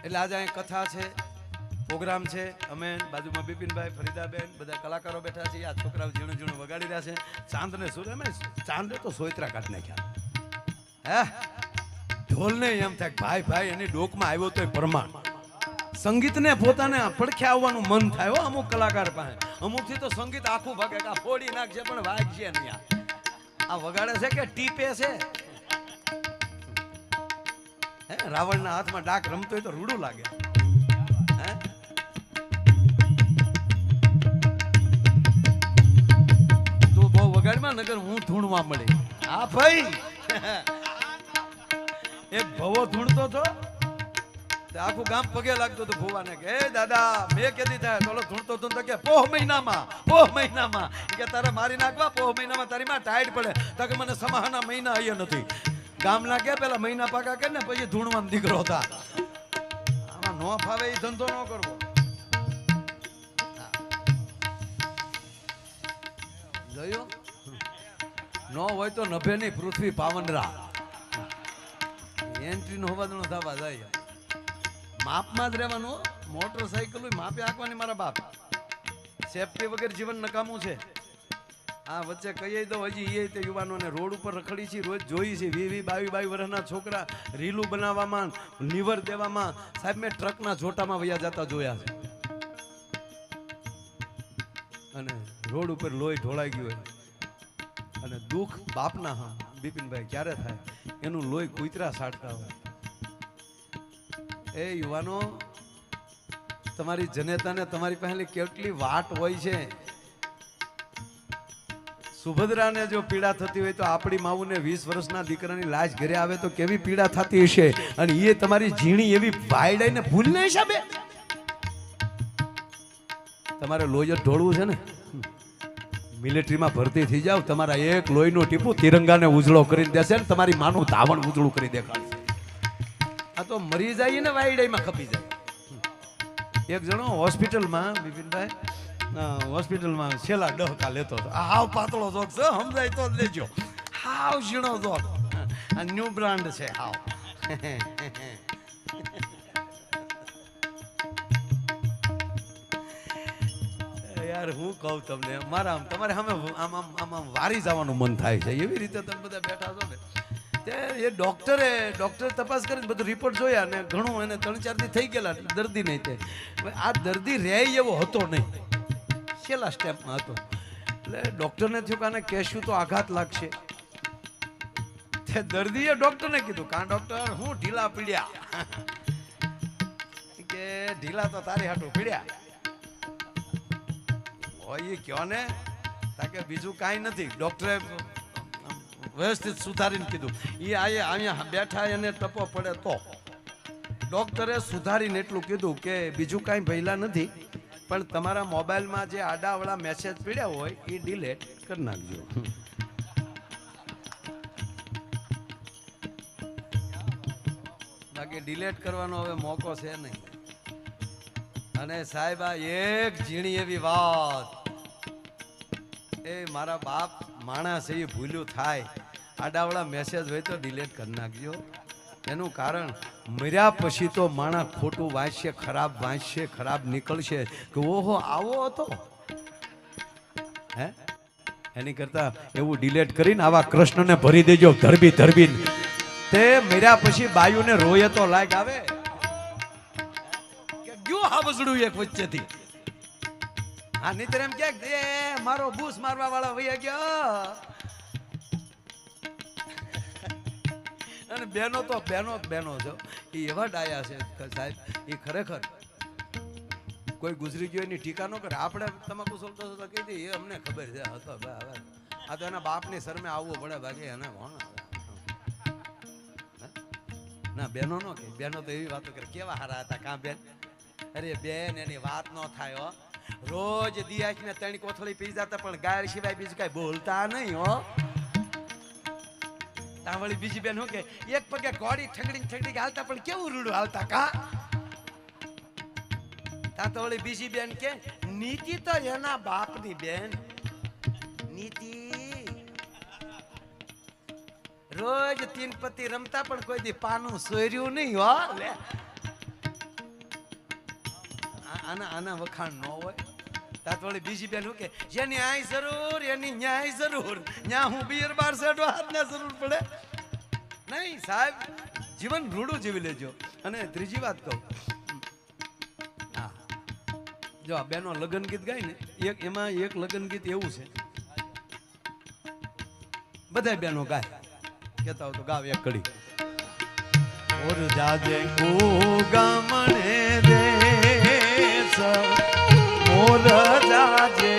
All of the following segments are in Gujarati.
એટલે આજે અહીં કથા છે, પ્રોગ્રામ છે, અમે બાજુમાં બિપિનભાઈ, ફરીદાબેન બધા કલાકારો બેઠા છીએ. આ છોકરાઓ ઝીણું ઝીણું વગાડી રહ્યા છે. ચાંદને સૂર્ય અમે ચાંદે તો સોયત્રા કાઢી નાખ્યા. હે ઢોલ ને એમ થાય ભાઈ ભાઈ એની ડોકમાં આવ્યો તો પરમાણ. સંગીતને પોતાને પડખે આવવાનું મન થાય હો અમુક કલાકાર પાસે. અમુકથી તો સંગીત આખું ભાગે આ ફોડી નાખશે પણ વાગશે નહીં. આ વગાડે છે કે ટીપે છે. હે રાવણના હાથમાં ડાક રમતો હોય તો રૂડું લાગે. હે તું બહુ વગાડમાં નગર હું ધૂણવા મળી. હા ભાઈ એક ભવો ધૂણતો હતો, આખું ગામ પગે લાગતું હતું ભુવાને કે દાદા મેં કેદી થાય તો ધૂણતો હતો કે પોહ મહિનામાં કે તારે મારી નાખવા પોહ મહિનામાં તારી માં ટાઈટ પડે તો કે મને સમાહાના મહિના અહીંયા નથી. ગામના કે પેલા મહિના પાકા કે ને પછી ધૂણવાનો દીકરો હતા. આમાં નો ફાવે એ ધંધો ન કરવો. જોયું નો હોય તો નભે નહીં પૃથ્વી પાવનરા. એન્ટ્રી નો હોવાદણો થવા જાય. માપમાં જ રહેવાનું. મોટરસાઇકલ માપે આંકવાની મારા બાપ. સેફટી વગર જીવન નકામું છે. આ વચ્ચે કહી દો હજી એ તે યુવાનોને રોડ ઉપર રખડી છે રોજ જોઈ છે 20-22 વર્ષના છોકરા રીલું બનાવવામાં લીવર દેવામાં સાહેબ મેં ટ્રકના જોટામાં વયા જતા જોયા છે. અને રોડ ઉપર લોહી ઢોળાઈ ગયું હોય અને દુઃખ બાપના હા બિપિનભાઈ ક્યારે થાય એનું લોહી કૂતરા સાડતા હોય. એ યુવાનો તમારી જનેતાને તમારી પહેલી કેટલી વાટ હોય છે. સુભદ્રાને જો પીડા થતી હોય તો આપણી માવુને 20 વર્ષના દીકરાની લાશ ઘરે આવે તો કેવી પીડા થતી હશે. અને એ તમારી ઝીણી એવી વાયડાઈને ભૂલને હિસાબે તમારે લોહી જ ઢોળવું છે ને. મિલિટરીમાં ભરતી થઈ જાવ તમારા એક લોહીનું ટીપું તિરંગાને ઉજળો કરી દેશે ને તમારી માનું ધાવણ ઉજળું કરી દેખાડશે. આ તો મરી જાય ને વાયડાઈમાં ખપી જાય. એક જણો હોસ્પિટલમાં બિપિનભાઈ હોસ્પિટલમાં છેલ્લા ડહકા લેતો હતો. આ હાવ પાતળો જોક છે સમજાય તો જ લેજો. હાવ ઝીણો જોક. આ ન્યૂ બ્રાન્ડ છે હાવ. યાર હું કહું તમને મારા તમારે સામે આમ વારી જવાનું મન થાય છે. એવી રીતે તમે બધા બેઠા છો ને તે એ ડોક્ટરે તપાસ કરીને બધું રિપોર્ટ જોયા ને ઘણું એને 3-4 દી થઈ ગયેલા દર્દી નહીં તે. આ દર્દી રહે એવો હતો નહીં, છેલ્લા સ્ટેપમાં હતો. એટલે ડોક્ટરને થયું કે આને કહેશું તો આઘાત લાગશે. તે દર્દીએ ડોક્ટરને કીધું કાં ડોક્ટર હું ઢીલા પીડ્યા કે ઢીલા તો તારી હાટું પીડ્યા હોય કયો ને તાકે બીજું કાંઈ નથી. ડોક્ટરે વ્યવસ્થિત સુધારીને કીધું એ અહીંયા બેઠા એને ટપો પડે તો. ડોક્ટરે સુધારીને એટલું કીધું કે બીજું કાંઈ ભયલા નથી પણ તમારા મોબાઈલમાં જે આડાવાળા મેસેજ પીડ્યા હોય એ ડિલેટ કરી નાખજો. બાકી ડિલેટ કરવાનો હવે મોકો છે નહીં. અને સાહેબ આ એક ઝીણી એવી વાત એ મારા બાપ માણસ એ ભૂલ્યું થાય આડાવાળા મેસેજ હોય તો ડિલેટ કરી નાખજો. એનું કારણ મર્યા પછી તો માણસ ખોટું વાંચશે, ખરાબ વાંચશે, ખરાબ નીકળશે કે ઓહો આવો હતો. હે એની કરતા એવું ડિલેટ કરીને આવા કૃષ્ણને ભરી દેજો ધરબી તે મર્યા પછી બાયુને રોયે તો લાગ આવે કે ગયું હાવસડું એક વચ્ચેથી. આ નીતર એમ કે મારો બૂસ મારવા વાળા વૈયા ગયા. અને બેનો તો બેનો છો એ એવા ડાયા છે સાહેબ એ ખરેખર કોઈ ગુજરી ગયો એની ટીકા ન કરે. આપણે તમાકુ સોલતો તો કહી દઈએ એ અમને ખબર છે હતો હવે આ તો એના બાપની શરમે આવવું પડે બાકી એને કોણ ના બેનો નો કે બેનો તો એવી વાતો કરે કેવા હારા હતા કાં બેન. અરે બેન એની વાત ન થાય હો. રોજ દિયાશ ને 3 કોથળી પી જતા પણ ગાય સિવાય બીજું કઈ બોલતા નહીં હો. ત્યાં વળી બીજી બેન શું કે એક પગે ઘોડી ઠગડી હાલતા પણ કેવું રૂડું હાલતા કા. ત્યાં તો વળી બીજી બેન કે નીતિ તો એના બાપની બેન નીતિ રોજ 3 પત્તી રમતા પણ કોઈ દી પાનું સોર્યું નહીં હો. લે આના આના વખાણ ન હોય. તાત વળી બીજી બેન શું કે જેની આય જરૂર એની ન્યાય જરૂર, ન્યા હું બિયર બાર સેડો હાથને જરૂર પડે નહીં સાહેબ. જીવન રૂડું જીવી લેજો. અને ત્રીજી વાત કહું, હા જો આ બેનો લગ્ન ગીત ગાય ને એમાં એક લગ્ન ગીત એવું છે બધા બેનો ગાય, કેતા હોય તો ગાવ એક કડી. ઓર જાજે ઉગમણે દેશ મોર જાજે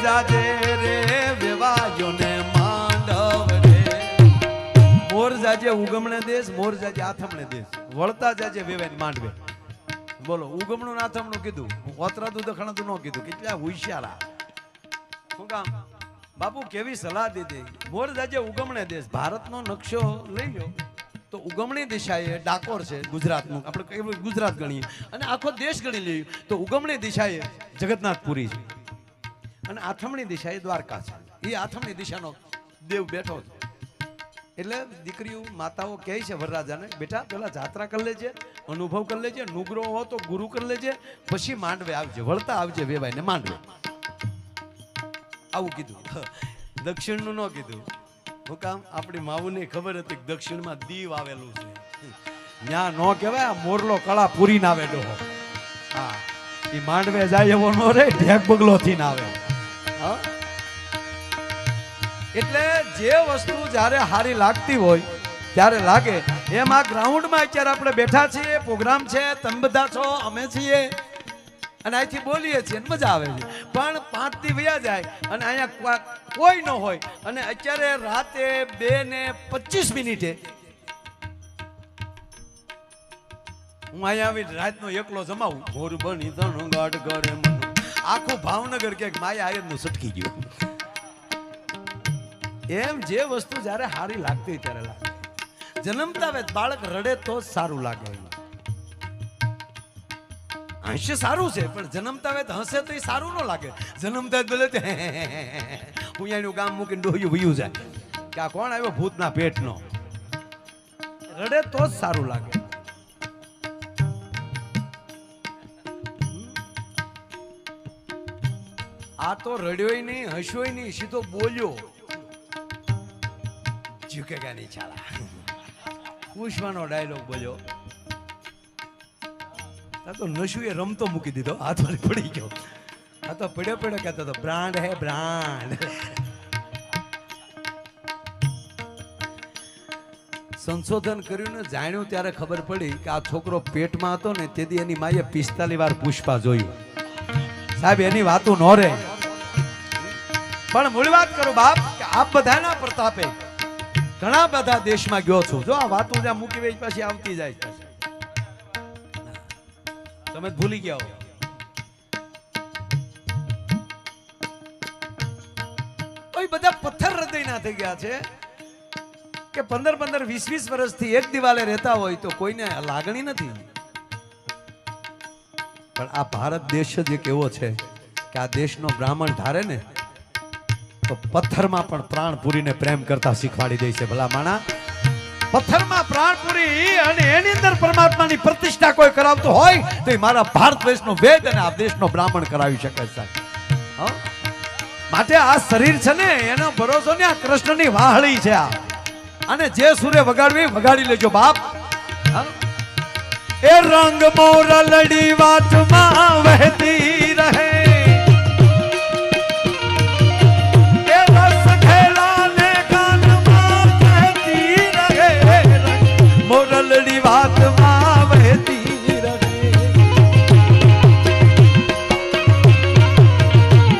જાજે રે વેવાયોને માંડવ રે. મોર જાજે ઉગમણે દેશ, મોર જાજે આથમણે દેશ, વળતા જાજે વેવાય માંડવે. બોલો ઉગમણું ને આથમણું કીધું, ઓતરાતું દખણાતું ન કીધું. કેટલા હોશિયારા. શું કામ બાપુ કેવી સલાહ દીધી. મોર જાજે ઉગમણે દેશ. ભારતનો નકશો લઈ લો તો ઉગમણી દિશાએ ડાકોર છે ગુજરાતનું, આપણે ગુજરાત ગણીએ, અને આખો દેશ ગણી લઈએ તો ઉગમણી દિશાએ જગન્નાથપુરી છે અને આથમણી દિશા એ દ્વારકા છે. એ આથમણી દિશાનો દેવ બેઠો છે. એટલે દીકરીઓ માતાઓ કહે છે વરરાજાને, બેટા પેલા જાત્રા કરી લેજે, અનુભવ કરી લેજે, નુગરો હો તો ગુરુ કરી લેજે, પછી માંડવે આવજે, વળતા આવજે વેવાય ને માંડવે. આવું કીધું. દક્ષિણનું ન કીધું. હું કામ આપણી માવુને ખબર હતી કે દક્ષિણમાં દીવ આવેલું છે, ત્યાં ન કહેવાય મોરલો કળા પૂરી ના આવે ડોહો. હા એ માંડવે જાય એવો નો રે, ઢેક બગલો થી ના આવે. એટલે જે વસ્તુ જ્યારે હારી લાગતી હોય ત્યારે લાગે. એમ આ ગ્રાઉન્ડમાં અત્યારે આપણે બેઠા છીએ, પ્રોગ્રામ છે, તમે બધા છો, અમે છીએ અને અહીંથી બોલીએ છીએ, મજા આવે છે. પણ 5 દી વયા જાય અને અહીંયા કોઈ ન હોય અને અત્યારે રાતે 2:25 હું અહીંયા આવી રાતનો એકલો જમાવું. ભોર બની તણ ગાઢ કરે મન, આખું ભાવનગર કે માયા આયરનું સટકી ગયું. એમ જે વસ્તુ જ્યારે હારી લાગતી હોય ત્યારે લાગે. જન્મતા વેત બાળક રડે તો જ સારું લાગે. હશે સારું છે પણ જન્મતા વેત હશે તો એ સારું ન લાગે. જન્મતા બોલે હું એનું ગામ મૂકીને ડોહ્યું વયું જાય કે આ કોણ આવ્યો ભૂતના પેટનો. રડે તો જ સારું લાગે. આ તો રડ્યોય નહીં, હસ્યોય નહીં, સીધો બોલ્યો. ઝુકેગા નહીં ચાલા. પુષ્પાનો ડાયલોગ બોલ્યો. આ તો નશુ એ રમતો મૂકી દીધો, હાથ વાળી પડી ગયો. આ તો પડ્યો કહેતો હતો બ્રાન્ડ હે બ્રાન્ડ. સંશોધન કર્યું ને જાણ્યું ત્યારે ખબર પડી કે આ છોકરો પેટમાં હતો ને તેથી એની માએ 45 વાર પુષ્પા જોયું. સાહેબ એની વાતો ન રે. પણ મૂળ વાત કરું બાપ કે આપ બધાના પ્રતાપે ઘણા બધા દેશમાં ગયો છું. જો આ વાતો જ્યાં મૂકી વેચ પછી આવતી જાય છે, તમે ભૂલી ગયા હો. બધા પથ્થર હૃદયના થઈ ગયા છે કે 15-15, 20-20 વર્ષથી એક દિવાલે રહેતા હોય તો કોઈને લાગણી નથી. પણ આ ભારત દેશ જ એક એવો છે કે આ દેશનો બ્રાહ્મણ ધારે ને તો પથ્થરમાં પણ પ્રાણ પૂરીને પ્રેમ કરતા શીખવાડી દે છે. ભલા માણા પથ્થરમાં પ્રાણ પૂરી અને એની અંદર પરમાત્માની પ્રતિષ્ઠા કોઈ કરાવતો હોય તો એ મારા ભારત દેશનો વેદ અને આ દેશનો બ્રાહ્મણ કરાવી શકે છે. માટે આ શરીર છે ને એનો ભરોસો ને આ કૃષ્ણની વાહળી છે. અને જે સુરે વગાડવી વગાડી લેજો બાપ. એ રંગ મોર લડી વાતમાં વહેતી રહે, એ રસ ખેલાને કાનમાં કહેતી રહે, મોર લડી વાતમાં વહેતી રહે.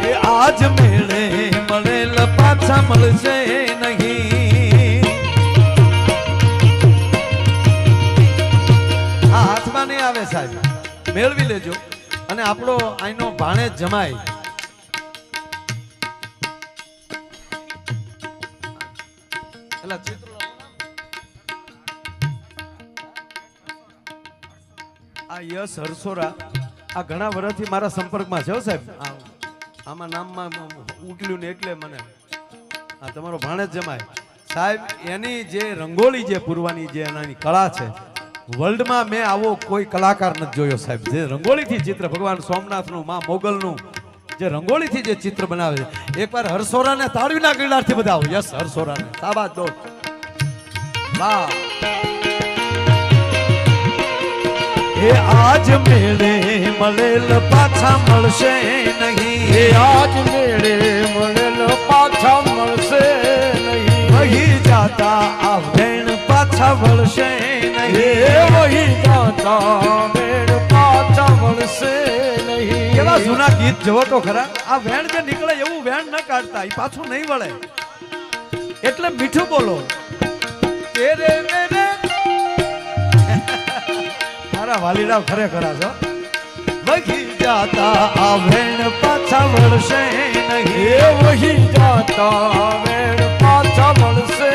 એ આજ મેળે મળેલ પાછા મળશે નહીં. આ હાથમાં નહીં આવે સાહેબ, મેળવી લેજો. અને આપણો આઈનો ભાણે જમાય આ યશ હરસોરા આ ઘણા વર્ષથી મારા સંપર્કમાં છે હો સાહેબ. આમાં નામમાં ઉકલ્યું ને એટલે મને આ તમારો ભાણેજ જમાય સાહેબ. એની જે રંગોળી જે પૂરવાની જે એનાની કળા છે, વર્લ્ડમાં મેં આવો કોઈ કલાકાર નથી જોયો સાહેબ. જે રંગોળીથી ચિત્ર ભગવાન સોમનાથનું, માં મોગલનું જે રંગોળીથી જે ચિત્ર બનાવે છે, એકવાર હરસોરાને તાળીના ગીલારથી બધાવો. યસ હરસોરાને શાબાશ દોસ્ત, વાહ. એ આજ મેળે મળેલ પાછા મળશે નહીં, એ આજ મેળે મળેલ પાછા મળશે નહીં, વહી જાતા આ વેણ પાછા વળશે એ નહીં. વહી જાતા મેળ પાછા મળશે નહીં. કેવા જૂના ગીત જોવો તો ખરા. આ વેણ જે નીકળે એવું વેણ ન કાઢતા, એ પાછું નહીં વળે. એટલે મીઠું બોલો. તેરે મેરે મારા વાલીડા ખરેખર છો. વહી જાતા આ વેણ પાછા વળશે એ નહીં, વહી જાતા મેળ પાછા મળશે